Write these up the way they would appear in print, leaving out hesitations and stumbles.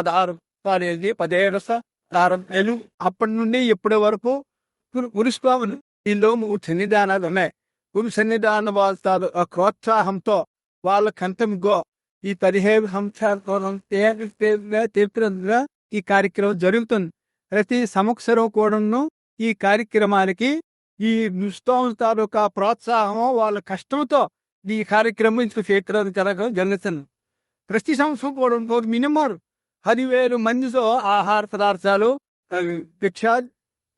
16 అనేది 17 ప్రారంభాలు. అప్పటి నుండి ఇప్పటి వరకు గురుస్వాములు ఈలో 3 సన్నిధానాలు ఉన్నాయి. గురు సన్నిధాన వాళ్ళ ప్రోత్సాహంతో వాళ్ళకంతగా ఈ 17 సంవత్సరాల తీర్థంగా ఈ కార్యక్రమం జరుగుతుంది. ప్రతి సంవత్సరం కూడాను ఈ కార్యక్రమానికి ఈ ముస్లిం తాలూకా ప్రోత్సాహం వాళ్ళ కష్టంతో ఈ కార్యక్రమం ఇంత జరుగుతుంది. ప్రతి సంవత్సరం కూడా మినిమం 10,000 మందితో ఆహార పదార్థాలు భిక్ష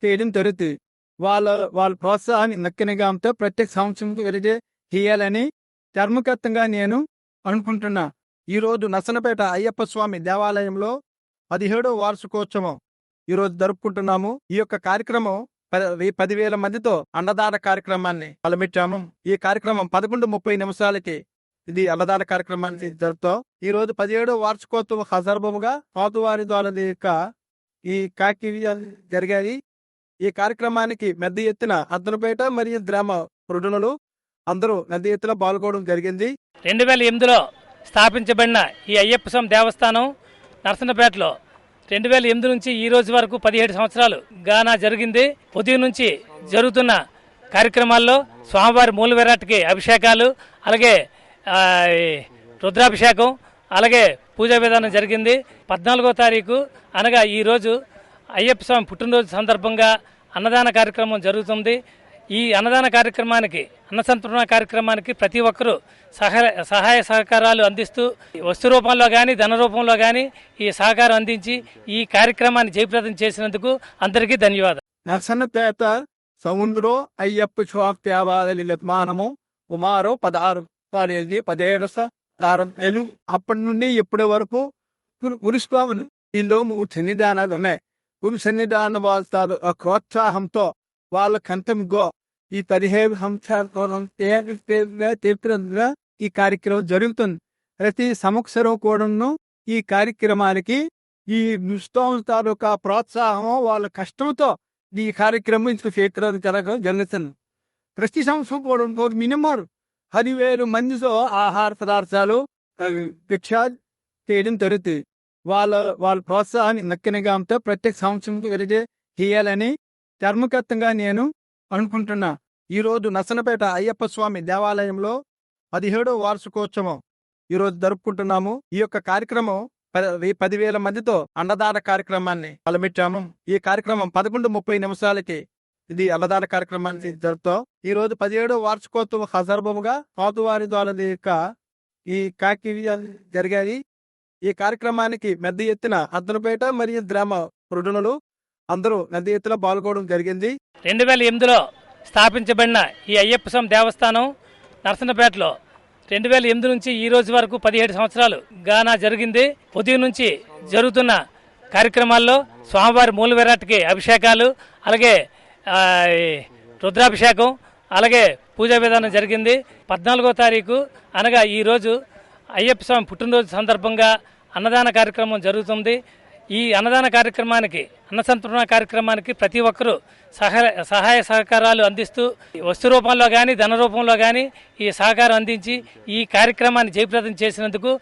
చేయడం జరుగుతుంది. వాళ్ళ ప్రోత్సాహాన్ని నక్కినగాంతో ప్రతి సంవత్సరం వెలిగే చేయాలని ధర్మకర్తంగా నేను అనుకుంటున్నా. ఈరోజు నర్సన్నపేట అయ్యప్ప స్వామి దేవాలయంలో 17వ వార్షికోత్సవం ఈరోజు జరుపుకుంటున్నాము. ఈ యొక్క కార్యక్రమం 10,000 మందితో అన్నదాన కార్యక్రమాన్ని మొదలుపెట్టాము. ఈ కార్యక్రమం 11:30 ఇది అన్నదాన కార్యక్రమాన్ని జరుపుతాం. ఈ రోజు 17వ వార్షికోత్సవం సందర్భముగా స్వామివారి ద్వారా ఈ కార్యక్రమాలు జరిగాయి. ఈ కార్యక్రమానికి పెద్ద ఎత్తున అద్దనపేట మరియు గ్రామ ప్రజలు అందరూ పెద్ద ఎత్తున పాల్గొనడం జరిగింది. 2008లో స్థాపించబడిన ఈ అయ్యప్ప స్వామి దేవస్థానం నర్సన్నపేటలో 2008 నుంచి ఈ రోజు వరకు 17 సంవత్సరాలు గానా జరిగింది. ఉదయం నుంచి జరుగుతున్న కార్యక్రమాల్లో స్వామివారి మూల విరాట్కి అభిషేకాలు, అలాగే రుద్రాభిషేకం, అలాగే పూజా విధానం జరిగింది. 14వ తారీఖు అనగా ఈరోజు అయ్యప్ప స్వామి పుట్టినరోజు సందర్భంగా అన్నదాన కార్యక్రమం జరుగుతుంది. ఈ అన్నదాన కార్యక్రమానికి, అన్న సంతర్పణ కార్యక్రమానికి ప్రతి ఒక్కరూ సహాయ సహకారాలు అందిస్తూ వస్తు రూపంలో కానీ ధన రూపంలో కానీ ఈ సహకారం అందించి ఈ కార్యక్రమాన్ని జయప్రదం చేసినందుకు అందరికీ ధన్యవాదాలు. నర్సన్నపేట సముద్రం అయ్యప్ప స్వామి దేవాలయ నిర్మాణము సుమారు 17 ప్రారంభాలు. అప్పటి నుండి ఇప్పటి వరకు గురుస్వాములు ఈలో 3 సన్నిధానాలు ఉన్నాయి. గురు సన్నిధాన వాళ్ళ ప్రోత్సాహంతో వాళ్ళకంతగా ఈ 17 సంవత్సరాల తీర్థంగా ఈ కార్యక్రమం జరుగుతుంది. ప్రతి సంవత్సరం కూడాను ఈ కార్యక్రమానికి ఈ ముస్లిం తాలూకా ప్రోత్సాహం వాళ్ళ కష్టంతో ఈ కార్యక్రమం ఇంత జరుగుతుంది. ప్రతి సంవత్సరం కూడా మినిమం 10,000 మందితో ఆహార పదార్థాలు భిక్ష చేయడం జరుగుతుంది. వాళ్ళ ప్రోత్సాహాన్ని నక్కినగాంతో ప్రతి సంవత్సరం వెలిగే చేయాలని ధర్మకర్తంగా నేను అనుకుంటున్నా. ఈరోజు నర్సన్నపేట అయ్యప్ప స్వామి దేవాలయంలో 17వ వార్షికోత్సవం ఈరోజు జరుపుకుంటున్నాము. ఈ యొక్క కార్యక్రమం 10,000 మందితో అన్నదాన కార్యక్రమాన్ని మొదలుపెట్టాము. ఈ కార్యక్రమం 11:30 ఇది అన్నదాన కార్యక్రమాన్ని జరుపుతాం. ఈ రోజు 17వ వార్షికోత్సవం సందర్భముగా స్వామివారి ద్వారా ఈ కార్యక్రమాలు జరిగాయి. ఈ కార్యక్రమానికి పెద్ద ఎత్తున అద్దనపేట మరియు గ్రామ ప్రజలు అందరూ పెద్ద ఎత్తున పాల్గొనడం జరిగింది. 2008లో స్థాపించబడిన ఈ అయ్యప్ప స్వామి దేవస్థానం నర్సన్నపేటలో 2008 నుంచి ఈ రోజు వరకు 17 సంవత్సరాలు గానా జరిగింది. ఉదయం నుంచి జరుగుతున్న కార్యక్రమాల్లో స్వామివారి మూల విరాట్కి అభిషేకాలు, అలాగే రుద్రాభిషేకం, అలాగే పూజా విధానం జరిగింది. 14వ తారీఖు అనగా ఈరోజు అయ్యప్ప స్వామి పుట్టినరోజు సందర్భంగా అన్నదాన కార్యక్రమం జరుగుతుంది. ఈ అన్నదాన కార్యక్రమానికి, అన్న సంతర్పణ కార్యక్రమానికి ప్రతి ఒక్కరూ సహాయ సహకారాలు అందిస్తూ వస్తు రూపంలో కానీ ధన రూపంలో కానీ ఈ సహకారం అందించి ఈ కార్యక్రమాన్ని జయప్రదం చేసినందుకు